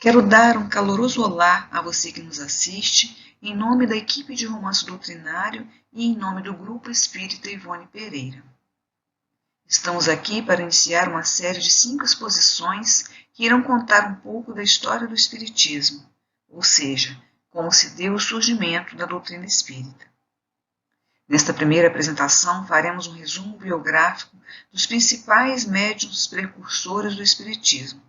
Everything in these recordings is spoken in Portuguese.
Quero dar um caloroso olá a você que nos assiste, em nome da equipe de Romance Doutrinário e em nome do Grupo Espírita Ivone Pereira. Estamos aqui para iniciar uma série de 5 exposições que irão contar um pouco da história do Espiritismo, ou seja, como se deu o surgimento da doutrina espírita. Nesta primeira apresentação, faremos um resumo biográfico dos principais médiuns precursores do Espiritismo,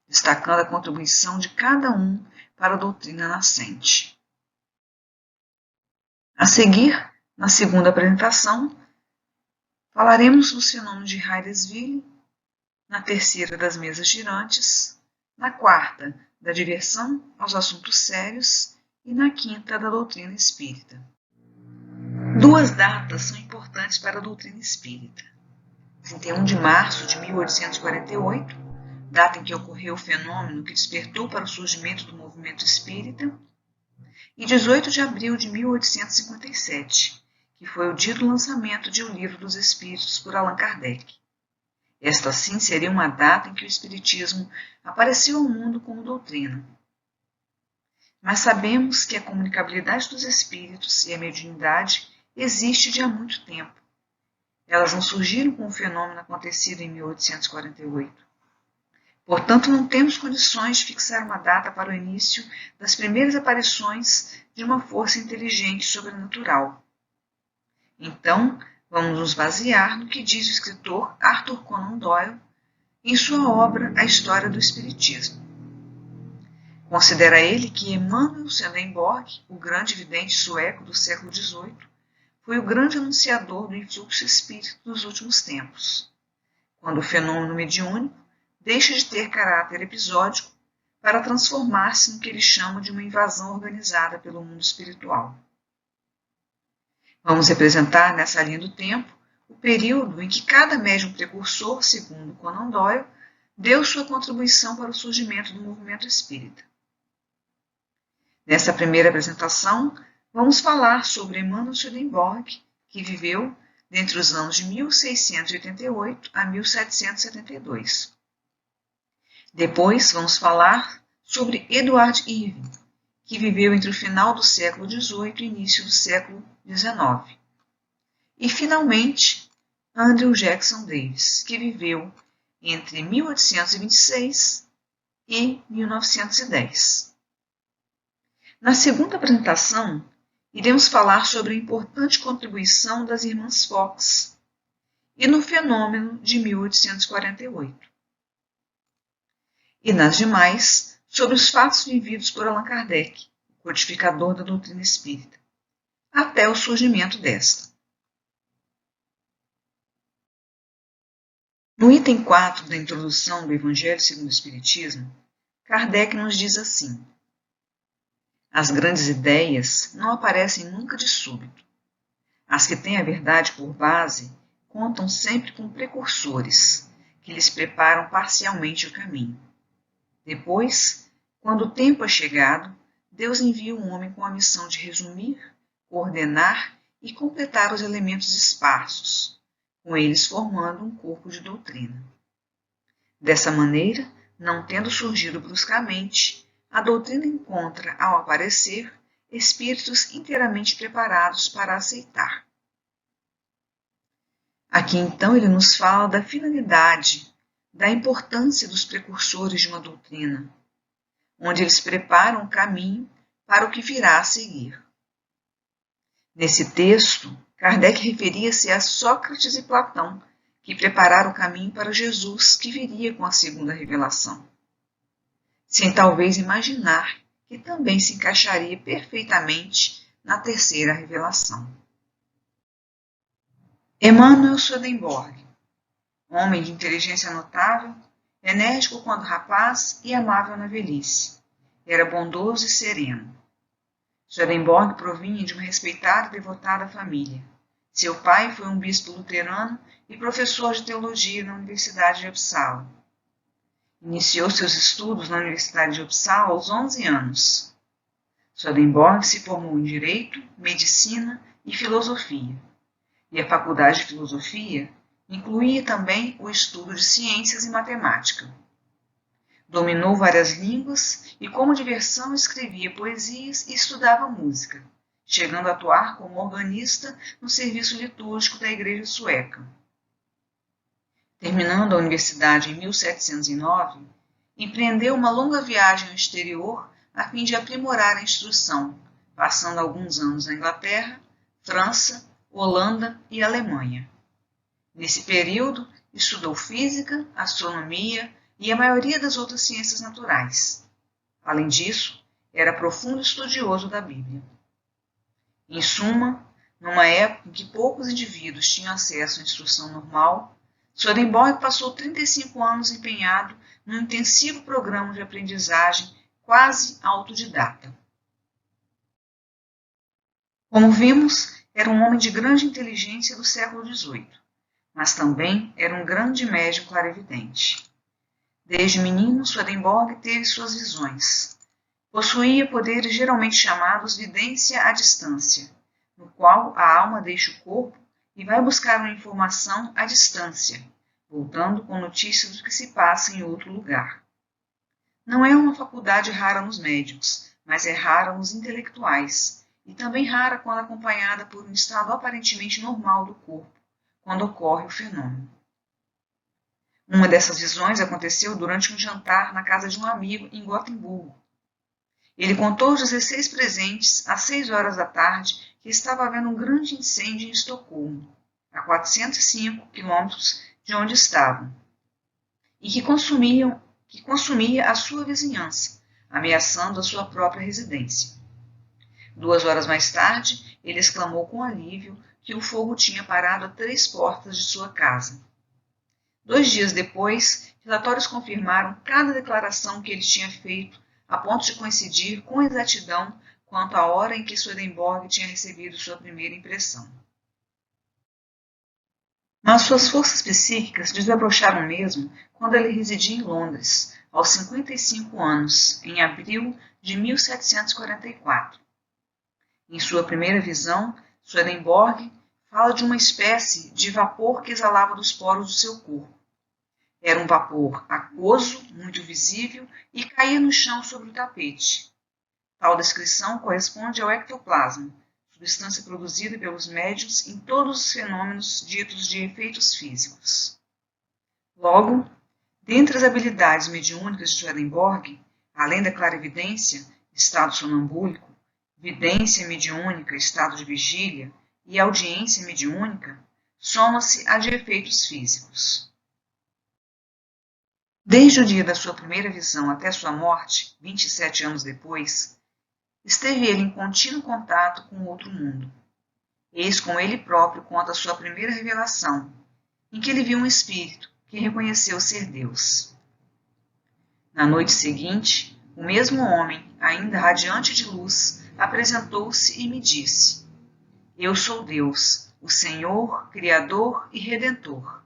destacando a contribuição de cada um para a doutrina nascente. A seguir, na segunda apresentação, falaremos dos fenômenos de Hydesville, na terceira das mesas girantes, na quarta da diversão aos assuntos sérios e na quinta da doutrina espírita. 2 datas são importantes para a doutrina espírita. 31 de março de 1848, data em que ocorreu o fenômeno que despertou para o surgimento do movimento espírita, e 18 de abril de 1857, que foi o dia do lançamento de O Livro dos Espíritos por Allan Kardec. Esta, sim, seria uma data em que o Espiritismo apareceu ao mundo como doutrina. Mas sabemos que a comunicabilidade dos espíritos e a mediunidade existe de há muito tempo. Elas não surgiram com o fenômeno acontecido em 1848. Portanto, não temos condições de fixar uma data para o início das primeiras aparições de uma força inteligente sobrenatural. Então, vamos nos basear no que diz o escritor Arthur Conan Doyle em sua obra A História do Espiritismo. Considera ele que Emanuel Swedenborg, o grande vidente sueco do século XVIII, foi o grande anunciador do influxo espírita dos últimos tempos, quando o fenômeno mediúnico deixa de ter caráter episódico para transformar-se no que ele chama de uma invasão organizada pelo mundo espiritual. Vamos representar nessa linha do tempo o período em que cada médium precursor, segundo Conan Doyle, deu sua contribuição para o surgimento do movimento espírita. Nessa primeira apresentação, vamos falar sobre Emanuel Swedenborg, que viveu entre os anos de 1688 a 1772. Depois, vamos falar sobre Edward Irving, que viveu entre o final do século XVIII e início do século XIX. E, finalmente, Andrew Jackson Davis, que viveu entre 1826 e 1910. Na segunda apresentação, iremos falar sobre a importante contribuição das irmãs Fox e no fenômeno de 1848. E nas demais, sobre os fatos vividos por Allan Kardec, o codificador da doutrina espírita, até o surgimento desta. No item 4 da introdução do Evangelho segundo o Espiritismo, Kardec nos diz assim: as grandes ideias não aparecem nunca de súbito. As que têm a verdade por base contam sempre com precursores, que lhes preparam parcialmente o caminho. Depois, quando o tempo é chegado, Deus envia um homem com a missão de resumir, coordenar e completar os elementos esparsos, com eles formando um corpo de doutrina. Dessa maneira, não tendo surgido bruscamente, a doutrina encontra, ao aparecer, espíritos inteiramente preparados para aceitar. Aqui, então, ele nos fala da finalidade, da importância dos precursores de uma doutrina, onde eles preparam o caminho para o que virá a seguir. Nesse texto, Kardec referia-se a Sócrates e Platão, que prepararam o caminho para Jesus, que viria com a segunda revelação, sem talvez imaginar que também se encaixaria perfeitamente na terceira revelação. Emanuel Swedenborg, homem de inteligência notável, enérgico quando rapaz e amável na velhice, era bondoso e sereno. Swedenborg provinha de uma respeitada e devotada família. Seu pai foi um bispo luterano e professor de teologia na Universidade de Uppsala. Iniciou seus estudos na Universidade de Uppsala aos 11 anos. Swedenborg se formou em Direito, Medicina e Filosofia. E a Faculdade de Filosofia incluía também o estudo de Ciências e Matemática. Dominou várias línguas e, como diversão, escrevia poesias e estudava música, chegando a atuar como organista no serviço litúrgico da Igreja Sueca. Terminando a universidade em 1709, empreendeu uma longa viagem ao exterior a fim de aprimorar a instrução, passando alguns anos na Inglaterra, França, Holanda e Alemanha. Nesse período, estudou física, astronomia e a maioria das outras ciências naturais. Além disso, era profundo estudioso da Bíblia. Em suma, numa época em que poucos indivíduos tinham acesso à instrução normal, Swedenborg passou 35 anos empenhado num intensivo programa de aprendizagem quase autodidata. Como vimos, era um homem de grande inteligência do século XVIII, mas também era um grande médium clarividente. Desde menino, Swedenborg teve suas visões. Possuía poderes geralmente chamados vidência à distância, no qual a alma deixa o corpo e vai buscar uma informação à distância, voltando com notícias do que se passa em outro lugar. Não é uma faculdade rara nos médiuns, mas é rara nos intelectuais, e também rara quando acompanhada por um estado aparentemente normal do corpo, quando ocorre o fenômeno. Uma dessas visões aconteceu durante um jantar na casa de um amigo em Gotemburgo. Ele contou aos 16 presentes, às 6 horas da tarde, que estava havendo um grande incêndio em Estocolmo, a 405 quilômetros de onde estavam, e que consumia a sua vizinhança, ameaçando a sua própria residência. 2 horas mais tarde, ele exclamou com alívio que o fogo tinha parado a 3 portas de sua casa. 2 dias depois, relatórios confirmaram cada declaração que ele tinha feito, a ponto de coincidir com exatidão quanto à hora em que Swedenborg tinha recebido sua primeira impressão. Mas suas forças psíquicas desabrocharam mesmo quando ele residia em Londres, aos 55 anos, em abril de 1744. Em sua primeira visão, Swedenborg fala de uma espécie de vapor que exalava dos poros do seu corpo. Era um vapor aquoso, muito visível, e caía no chão sobre o tapete. Tal descrição corresponde ao ectoplasma, substância produzida pelos médiuns em todos os fenômenos ditos de efeitos físicos. Logo, dentre as habilidades mediúnicas de Swedenborg, além da clarividência, estado sonambúlico, vidência mediúnica, estado de vigília, e audiência mediúnica, soma-se a de efeitos físicos. Desde o dia da sua primeira visão até sua morte, 27 anos depois, esteve ele em contínuo contato com o outro mundo. Eis como ele próprio conta a sua primeira revelação, em que ele viu um espírito que reconheceu ser Deus. Na noite seguinte, o mesmo homem, ainda radiante de luz, apresentou-se e me disse: Eu sou Deus, o Senhor, Criador e Redentor.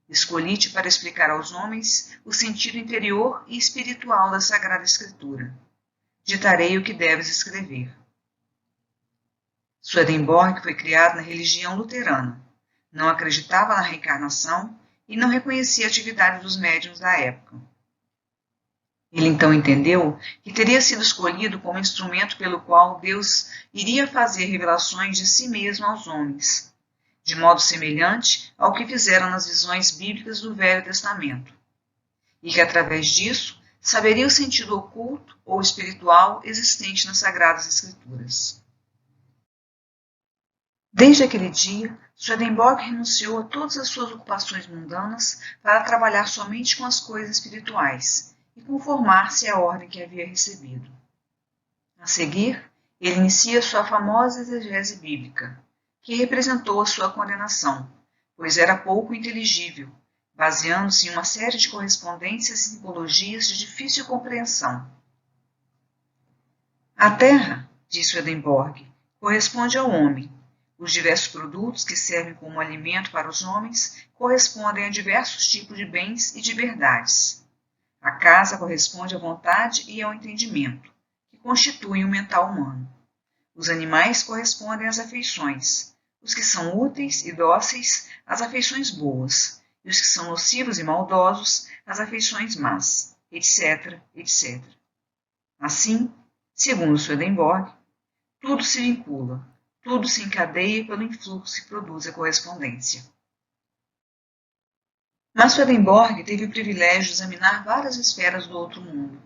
Escolhi-te para explicar aos homens o sentido interior e espiritual da Sagrada Escritura. Ditarei o que deves escrever. Swedenborg foi criado na religião luterana. Não acreditava na reencarnação e não reconhecia a atividade dos médiuns da época. Ele então entendeu que teria sido escolhido como instrumento pelo qual Deus iria fazer revelações de si mesmo aos homens, de modo semelhante ao que fizeram nas visões bíblicas do Velho Testamento, e que através disso saberia o sentido oculto ou espiritual existente nas Sagradas Escrituras. Desde aquele dia, Swedenborg renunciou a todas as suas ocupações mundanas para trabalhar somente com as coisas espirituais e conformar-se à ordem que havia recebido. A seguir, ele inicia sua famosa exegese bíblica, que representou a sua condenação, pois era pouco inteligível, baseando-se em uma série de correspondências e simbologias de difícil compreensão. A terra, diz Swedenborg, corresponde ao homem. Os diversos produtos que servem como alimento para os homens correspondem a diversos tipos de bens e de verdades. A casa corresponde à vontade e ao entendimento, que constituem o mental humano. Os animais correspondem às afeições, os que são úteis e dóceis, às afeições boas, e os que são nocivos e maldosos, às afeições más. etc., etc. Assim, segundo Swedenborg, tudo se vincula, tudo se encadeia pelo influxo e produz a correspondência. Mas Swedenborg teve o privilégio de examinar várias esferas do outro mundo,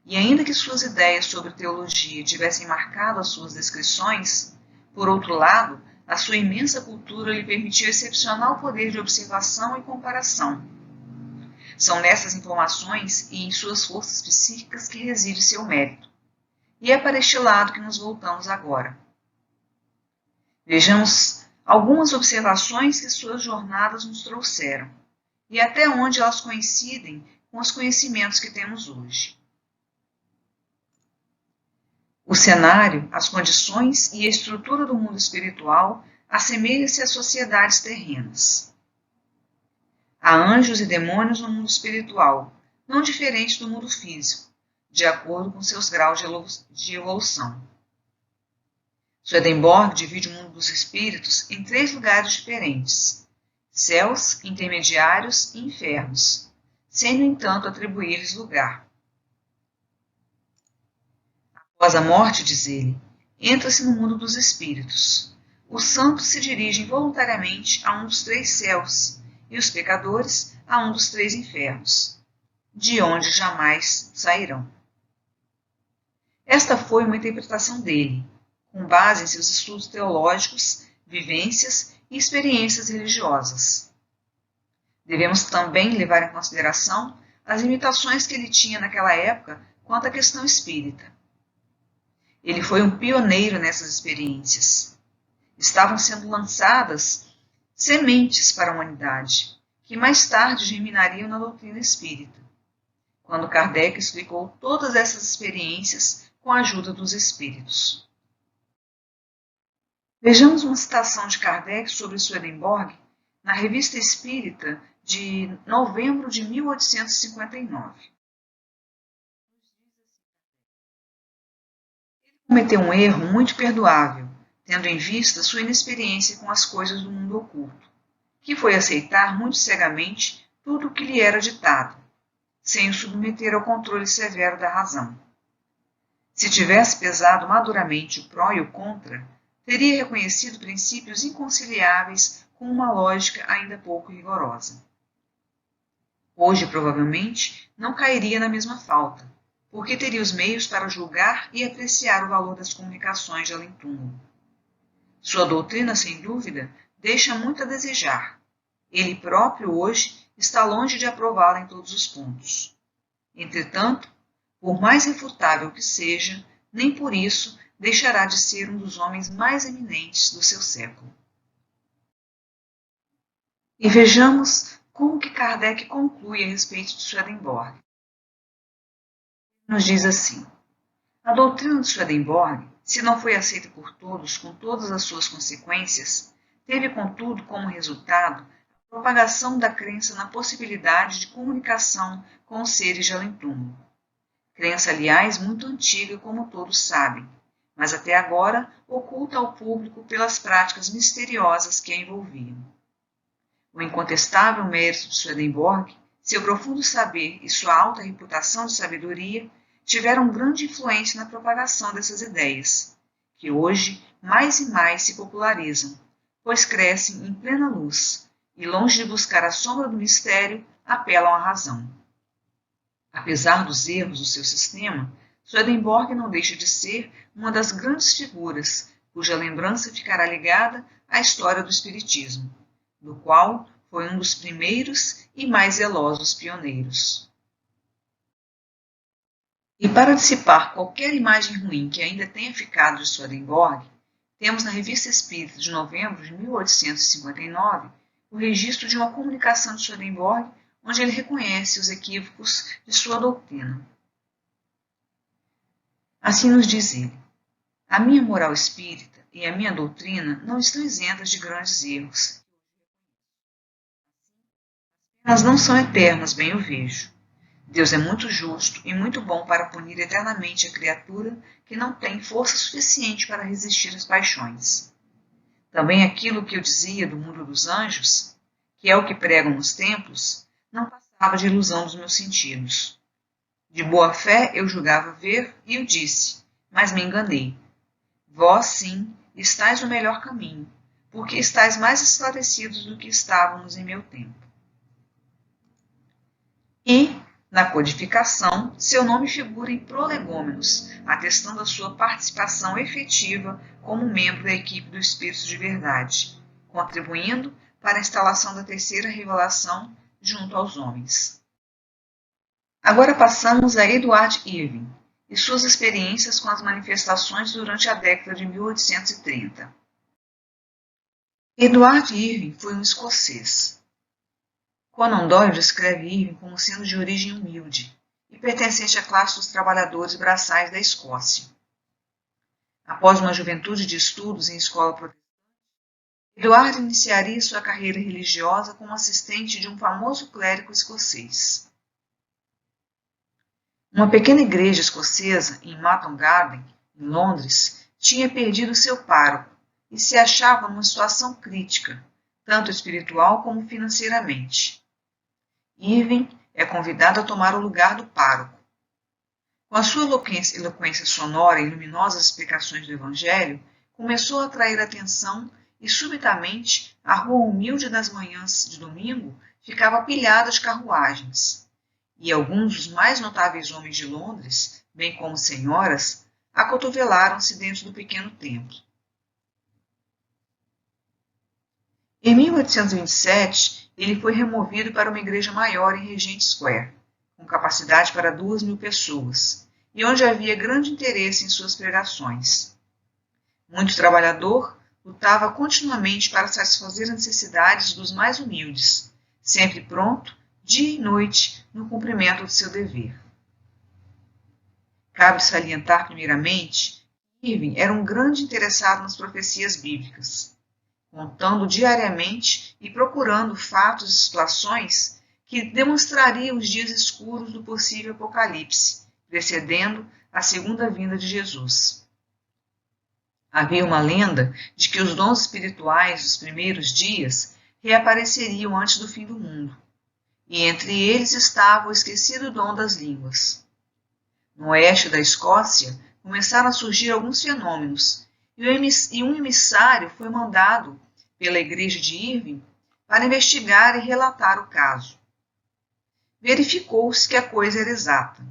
e ainda que suas ideias sobre teologia tivessem marcado as suas descrições, por outro lado, a sua imensa cultura lhe permitiu excepcional poder de observação e comparação. São nessas informações e em suas forças psíquicas que reside seu mérito. E é para este lado que nos voltamos agora. Vejamos algumas observações que suas jornadas nos trouxeram, e até onde elas coincidem com os conhecimentos que temos hoje. O cenário, as condições e a estrutura do mundo espiritual assemelha-se às sociedades terrenas. Há anjos e demônios no mundo espiritual, não diferentes do mundo físico, de acordo com seus graus de evolução. Swedenborg divide o mundo dos espíritos em 3 lugares diferentes: céus, intermediários e infernos, sem, no entanto, atribuir-lhes lugar. Após a morte, diz ele, entra-se no mundo dos espíritos. Os santos se dirigem voluntariamente a um dos 3 céus e os pecadores a um dos 3 infernos, de onde jamais sairão. Esta foi uma interpretação dele, com base em seus estudos teológicos, vivências e experiências religiosas. Devemos também levar em consideração as limitações que ele tinha naquela época quanto à questão espírita. Ele foi um pioneiro nessas experiências. Estavam sendo lançadas sementes para a humanidade, que mais tarde germinariam na doutrina espírita, quando Kardec explicou todas essas experiências com a ajuda dos espíritos. Vejamos uma citação de Kardec sobre Swedenborg na Revista Espírita de novembro de 1859. Cometeu um erro muito perdoável, tendo em vista sua inexperiência com as coisas do mundo oculto, que foi aceitar muito cegamente tudo o que lhe era ditado, sem o submeter ao controle severo da razão. Se tivesse pesado maduramente o pró e o contra, teria reconhecido princípios inconciliáveis com uma lógica ainda pouco rigorosa. Hoje, provavelmente, não cairia na mesma falta, porque teria os meios para julgar e apreciar o valor das comunicações de além-túmulo. Sua doutrina, sem dúvida, deixa muito a desejar. Ele próprio, hoje, está longe de aprová-la em todos os pontos. Entretanto, por mais refutável que seja, nem por isso deixará de ser um dos homens mais eminentes do seu século. E vejamos como que Kardec conclui a respeito de Swedenborg. Nos diz assim: a doutrina de Swedenborg, se não foi aceita por todos com todas as suas consequências, teve, contudo, como resultado a propagação da crença na possibilidade de comunicação com os seres de além-túmulo. Crença, aliás, muito antiga, como todos sabem, mas até agora oculta ao público pelas práticas misteriosas que a envolviam. O incontestável mérito de Swedenborg, seu profundo saber e sua alta reputação de sabedoria tiveram grande influência na propagação dessas ideias, que hoje mais e mais se popularizam, pois crescem em plena luz e, longe de buscar a sombra do mistério, apelam à razão. Apesar dos erros do seu sistema, Swedenborg não deixa de ser uma das grandes figuras cuja lembrança ficará ligada à história do Espiritismo, do qual foi um dos primeiros e mais zelosos pioneiros. E para dissipar qualquer imagem ruim que ainda tenha ficado de Swedenborg, temos na Revista Espírita de novembro de 1859 o registro de uma comunicação de Swedenborg, onde ele reconhece os equívocos de sua doutrina. Assim nos diz ele: a minha moral espírita e a minha doutrina não estão isentas de grandes erros. Elas não são eternas, bem eu vejo. Deus é muito justo e muito bom para punir eternamente a criatura que não tem força suficiente para resistir às paixões. Também aquilo que eu dizia do mundo dos anjos, que é o que pregam nos templos, não passava de ilusão dos meus sentidos. De boa fé eu julgava ver e o disse, mas me enganei. Vós, sim, estáis no melhor caminho, porque estáis mais esclarecidos do que estávamos em meu tempo. E, na codificação, seu nome figura em prolegômenos, atestando a sua participação efetiva como membro da equipe do Espírito de Verdade, contribuindo para a instalação da terceira revelação junto aos homens. Agora passamos a Edward Irving e suas experiências com as manifestações durante a década de 1830. Edward Irving foi um escocês. Conan Doyle descreve Irving como sendo de origem humilde e pertencente à classe dos trabalhadores braçais da Escócia. Após uma juventude de estudos em escola protestante, Edward iniciaria sua carreira religiosa como assistente de um famoso clérigo escocês. Uma pequena igreja escocesa em Matton Garden, em Londres, tinha perdido seu pároco e se achava numa situação crítica, tanto espiritual como financeiramente. Irving é convidado a tomar o lugar do pároco. Com a sua eloquência sonora e luminosas explicações do Evangelho, começou a atrair atenção e, subitamente, a rua humilde das manhãs de domingo ficava pilhada de carruagens. E alguns dos mais notáveis homens de Londres, bem como senhoras, acotovelaram-se dentro do pequeno templo. Em 1827, ele foi removido para uma igreja maior em Regent Square, com capacidade para 2.000 pessoas, e onde havia grande interesse em suas pregações. Muito trabalhador, lutava continuamente para satisfazer as necessidades dos mais humildes, sempre pronto, dia e noite, no cumprimento de seu dever. Cabe salientar, primeiramente, que Irving era um grande interessado nas profecias bíblicas, contando diariamente e procurando fatos e situações que demonstrariam os dias escuros do possível apocalipse, precedendo a segunda vinda de Jesus. Havia uma lenda de que os dons espirituais dos primeiros dias reapareceriam antes do fim do mundo, e entre eles estava o esquecido dom das línguas. No oeste da Escócia, começaram a surgir alguns fenômenos, e um emissário foi mandado pela igreja de Irving para investigar e relatar o caso. Verificou-se que a coisa era exata.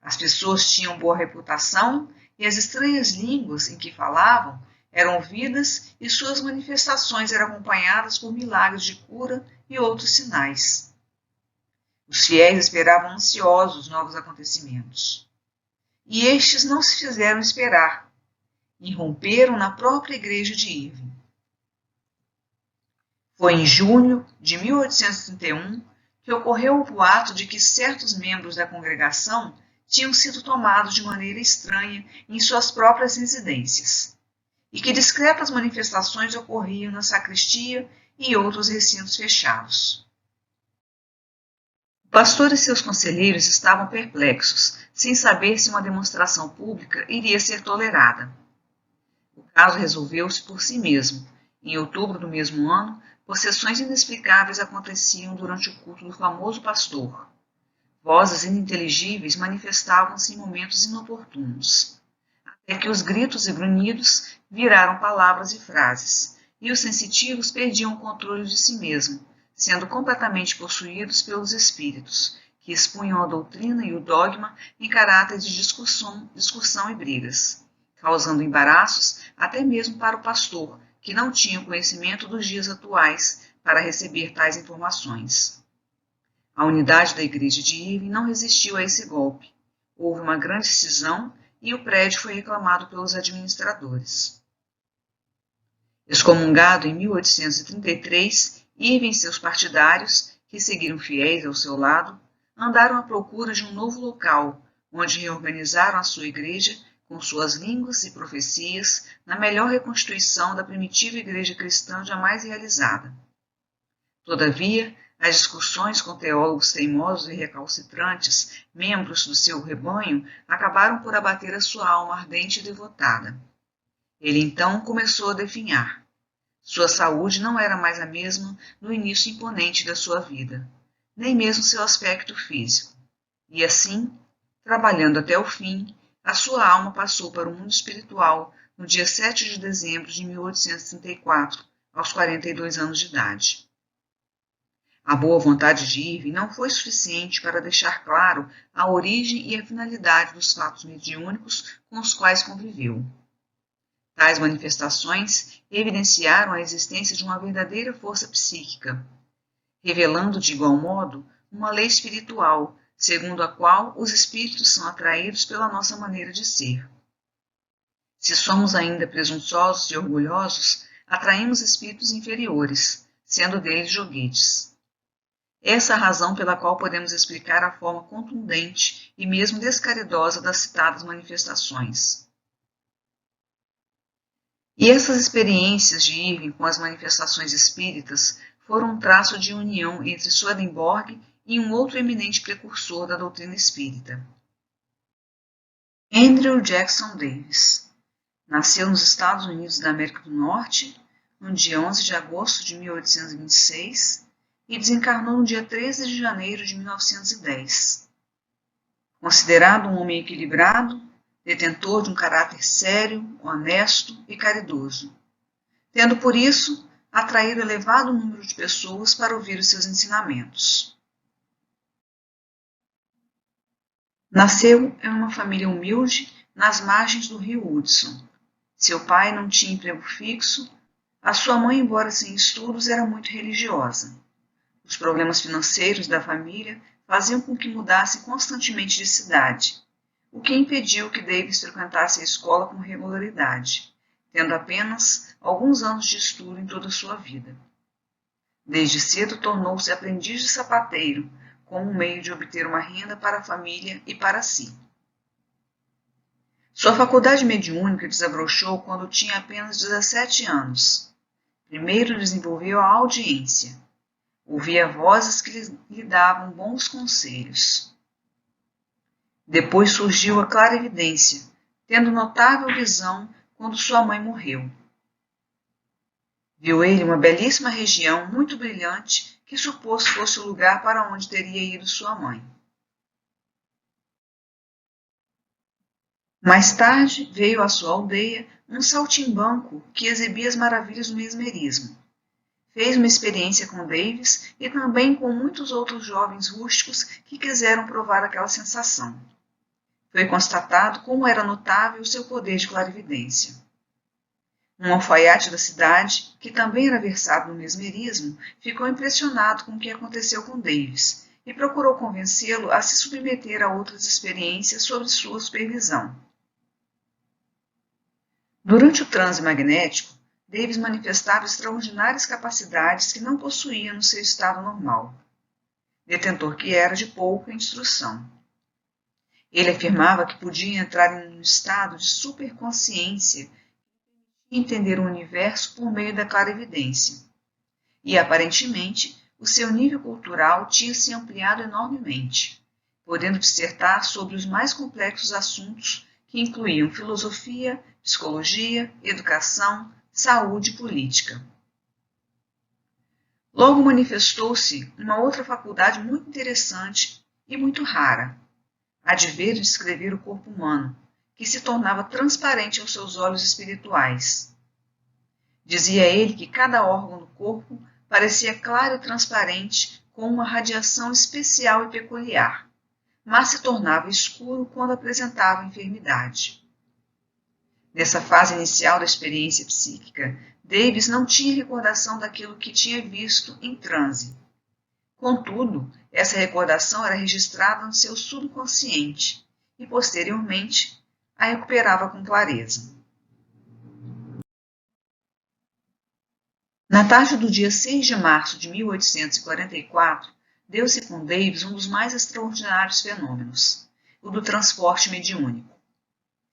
As pessoas tinham boa reputação e as estranhas línguas em que falavam eram ouvidas e suas manifestações eram acompanhadas por milagres de cura e outros sinais. Os fiéis esperavam ansiosos os novos acontecimentos. E estes não se fizeram esperar. Irromperam na própria igreja de Irving. Foi em junho de 1831 que ocorreu o boato de que certos membros da congregação tinham sido tomados de maneira estranha em suas próprias residências, e que discretas manifestações ocorriam na sacristia e outros recintos fechados. O pastor e seus conselheiros estavam perplexos, sem saber se uma demonstração pública iria ser tolerada. O caso resolveu-se por si mesmo. Em outubro do mesmo ano, possessões inexplicáveis aconteciam durante o culto do famoso pastor. Vozes ininteligíveis manifestavam-se em momentos inoportunos, até que os gritos e grunhidos viraram palavras e frases, e os sensitivos perdiam o controle de si mesmos, sendo completamente possuídos pelos espíritos, que expunham a doutrina e o dogma em caráter de discussão e brigas, causando embaraços até mesmo para o pastor, que não tinha conhecimento dos dias atuais para receber tais informações. A unidade da igreja de Irving não resistiu a esse golpe. Houve uma grande cisão e o prédio foi reclamado pelos administradores. Excomungado em 1833, Irving e seus partidários, que seguiram fiéis ao seu lado, andaram à procura de um novo local, onde reorganizaram a sua igreja com suas línguas e profecias na melhor reconstituição da primitiva igreja cristã jamais realizada. Todavia, as discussões com teólogos teimosos e recalcitrantes, membros do seu rebanho, acabaram por abater a sua alma ardente e devotada. Ele então começou a definhar. Sua saúde não era mais a mesma no início imponente da sua vida, nem mesmo seu aspecto físico. E assim, trabalhando até o fim, a sua alma passou para o mundo espiritual no dia 7 de dezembro de 1834, aos 42 anos de idade. A boa vontade de Irving não foi suficiente para deixar claro a origem e a finalidade dos fatos mediúnicos com os quais conviveu. Tais manifestações evidenciaram a existência de uma verdadeira força psíquica, revelando de igual modo uma lei espiritual, segundo a qual os espíritos são atraídos pela nossa maneira de ser. Se somos ainda presunçosos e orgulhosos, atraímos espíritos inferiores, sendo deles joguetes. Essa é a razão pela qual podemos explicar a forma contundente e mesmo descaridosa das citadas manifestações. E essas experiências de Irving com as manifestações espíritas foram um traço de união entre Swedenborg e um outro eminente precursor da doutrina espírita. Andrew Jackson Davis nasceu nos Estados Unidos da América do Norte no dia 11 de agosto de 1826 e desencarnou no dia 13 de janeiro de 1910. Considerado um homem equilibrado, detentor de um caráter sério, honesto e caridoso, tendo por isso atraído elevado número de pessoas para ouvir os seus ensinamentos. Nasceu em uma família humilde nas margens do rio Hudson. Seu pai não tinha emprego fixo, a sua mãe, embora sem estudos, era muito religiosa. Os problemas financeiros da família faziam com que mudasse constantemente de cidade, o que impediu que Davis frequentasse a escola com regularidade, tendo apenas alguns anos de estudo em toda a sua vida. Desde cedo tornou-se aprendiz de sapateiro, como um meio de obter uma renda para a família e para si. Sua faculdade mediúnica desabrochou quando tinha apenas 17 anos. Primeiro desenvolveu a audiência. Ouvia vozes que lhe davam bons conselhos. Depois surgiu a clarividência, tendo notável visão quando sua mãe morreu. Viu ele uma belíssima região muito brilhante que supôs fosse o lugar para onde teria ido sua mãe. Mais tarde veio à sua aldeia um saltimbanco que exibia as maravilhas do mesmerismo. Fez uma experiência com Davis e também com muitos outros jovens rústicos que quiseram provar aquela sensação. Foi constatado como era notável o seu poder de clarividência. Um alfaiate da cidade, que também era versado no mesmerismo, ficou impressionado com o que aconteceu com Davis e procurou convencê-lo a se submeter a outras experiências sob sua supervisão. Durante o transe magnético, Davis manifestava extraordinárias capacidades que não possuía no seu estado normal, detentor que era de pouca instrução. Ele afirmava que podia entrar em um estado de superconsciência e entender o universo por meio da clarividência. E, aparentemente, o seu nível cultural tinha se ampliado enormemente, podendo dissertar sobre os mais complexos assuntos que incluíam filosofia, psicologia, educação, saúde e política. Logo manifestou-se uma outra faculdade muito interessante e muito rara, a de ver e descrever o corpo humano, que se tornava transparente aos seus olhos espirituais. Dizia ele que cada órgão do corpo parecia claro e transparente com uma radiação especial e peculiar, mas se tornava escuro quando apresentava enfermidade. Nessa fase inicial da experiência psíquica, Davis não tinha recordação daquilo que tinha visto em transe. Contudo, essa recordação era registrada no seu subconsciente e, posteriormente, a recuperava com clareza. Na tarde do dia 6 de março de 1844, deu-se com Davis um dos mais extraordinários fenômenos, o do transporte mediúnico.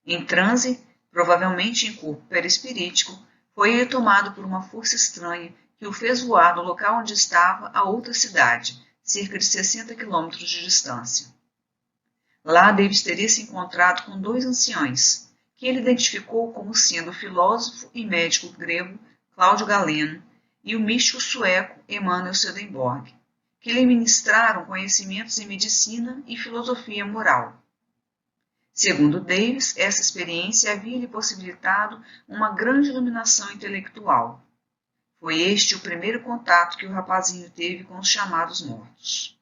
Em transe, provavelmente em corpo perispirítico, foi ele tomado por uma força estranha que o fez voar do local onde estava a outra cidade, cerca de 60 quilômetros de distância. Lá, Davis teria se encontrado com dois anciões, que ele identificou como sendo o filósofo e médico grego Cláudio Galeno e o místico sueco Emanuel Swedenborg, que lhe ministraram conhecimentos em medicina e filosofia moral. Segundo Davis, essa experiência havia lhe possibilitado uma grande iluminação intelectual. Foi este o primeiro contato que o rapazinho teve com os chamados mortos.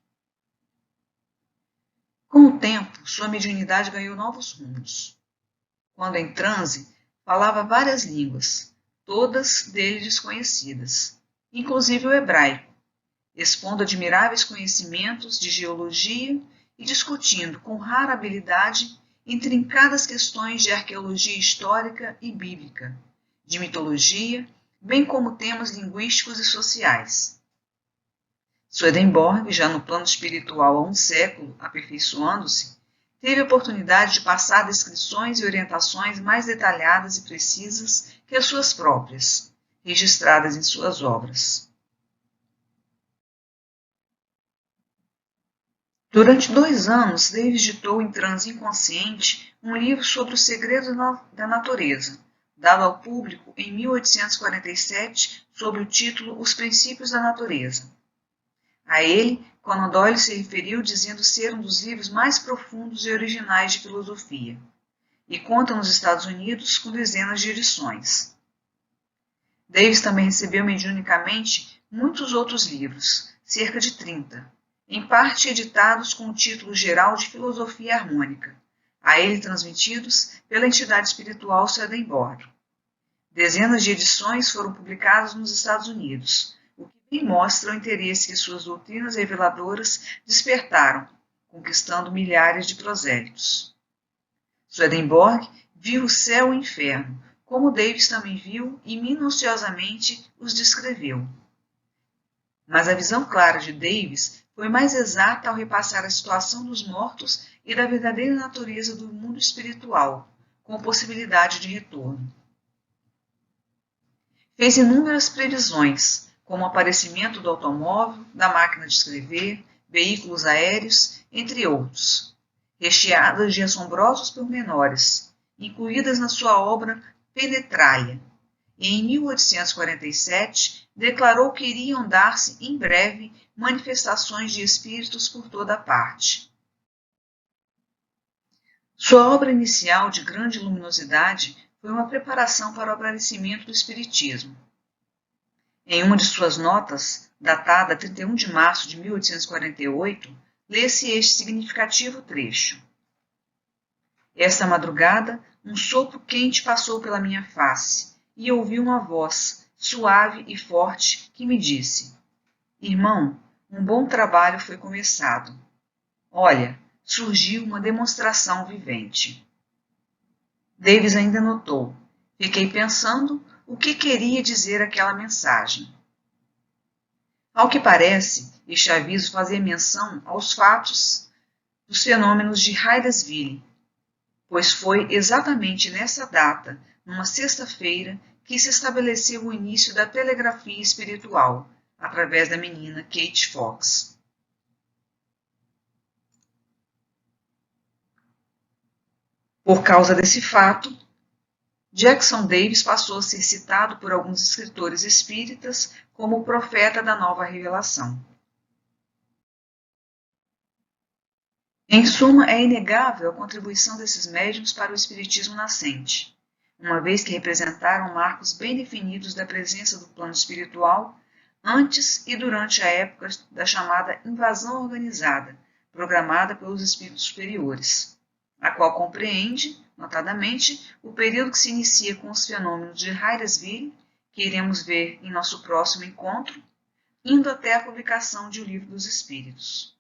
Com o tempo, sua mediunidade ganhou novos rumos. Quando em transe, falava várias línguas, todas dele desconhecidas, inclusive o hebraico, expondo admiráveis conhecimentos de geologia e discutindo com rara habilidade intrincadas questões de arqueologia histórica e bíblica, de mitologia, bem como temas linguísticos e sociais. Swedenborg, já no plano espiritual há um século, aperfeiçoando-se, teve a oportunidade de passar descrições e orientações mais detalhadas e precisas que as suas próprias, registradas em suas obras. Durante 2 anos, Davis ditou em transe inconsciente um livro sobre os segredos da natureza, dado ao público em 1847 sob o título Os Princípios da Natureza. A ele, Conan Doyle se referiu dizendo ser um dos livros mais profundos e originais de filosofia, e conta nos Estados Unidos com dezenas de edições. Davis também recebeu mediunicamente muitos outros livros, cerca de 30, em parte editados com o título geral de Filosofia Harmônica, a ele transmitidos pela entidade espiritual Swedenborg. Dezenas de edições foram publicadas nos Estados Unidos, e mostra o interesse que suas doutrinas reveladoras despertaram, conquistando milhares de prosélitos. Swedenborg viu o céu e o inferno, como Davis também viu e minuciosamente os descreveu. Mas a visão clara de Davis foi mais exata ao repassar a situação dos mortos e da verdadeira natureza do mundo espiritual, com possibilidade de retorno. Fez inúmeras previsões, como o aparecimento do automóvel, da máquina de escrever, veículos aéreos, entre outros, recheadas de assombrosos pormenores, incluídas na sua obra Penetralia, e em 1847 declarou que iriam dar-se em breve manifestações de espíritos por toda a parte. Sua obra inicial de grande luminosidade foi uma preparação para o aparecimento do espiritismo. Em uma de suas notas, datada 31 de março de 1848, lê-se este significativo trecho. Esta madrugada, um sopro quente passou pela minha face, e ouvi uma voz, suave e forte, que me disse: Irmão, um bom trabalho foi começado. Olha, surgiu uma demonstração vivente. Davis ainda notou. Fiquei pensando o que queria dizer aquela mensagem. Ao que parece, este aviso fazia menção aos fatos dos fenômenos de Hydesville, pois foi exatamente nessa data, numa sexta-feira, que se estabeleceu o início da telegrafia espiritual, através da menina Kate Fox. Por causa desse fato, Jackson Davis passou a ser citado por alguns escritores espíritas como o profeta da nova revelação. Em suma, é inegável a contribuição desses médiuns para o espiritismo nascente, uma vez que representaram marcos bem definidos da presença do plano espiritual antes e durante a época da chamada invasão organizada, programada pelos espíritos superiores, a qual compreende, notadamente, o período que se inicia com os fenômenos de Hydesville, que iremos ver em nosso próximo encontro, indo até a publicação de O Livro dos Espíritos.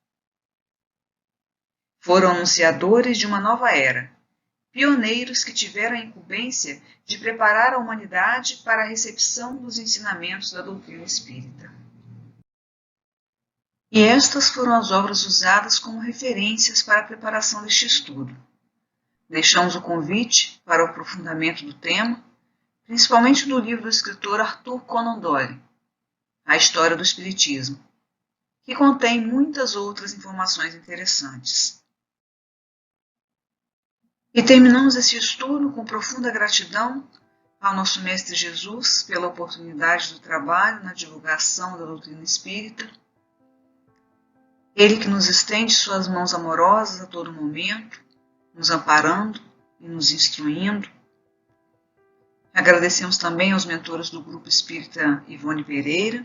Foram anunciadores de uma nova era, pioneiros que tiveram a incumbência de preparar a humanidade para a recepção dos ensinamentos da doutrina espírita. E estas foram as obras usadas como referências para a preparação deste estudo. Deixamos o convite para o aprofundamento do tema, principalmente do livro do escritor Arthur Conan Doyle, A História do Espiritismo, que contém muitas outras informações interessantes. E terminamos esse estudo com profunda gratidão ao nosso Mestre Jesus pela oportunidade do trabalho na divulgação da doutrina espírita. Ele que nos estende suas mãos amorosas a todo momento, nos amparando e nos instruindo. Agradecemos também aos mentores do Grupo Espírita Ivone Pereira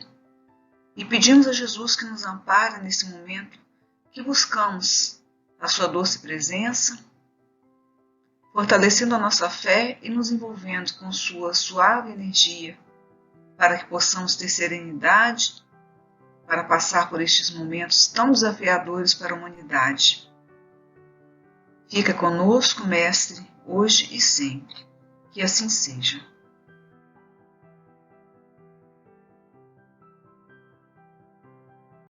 e pedimos a Jesus que nos ampare nesse momento que buscamos a sua doce presença, fortalecendo a nossa fé e nos envolvendo com sua suave energia, para que possamos ter serenidade para passar por estes momentos tão desafiadores para a humanidade. Fica conosco, Mestre, hoje e sempre. Que assim seja.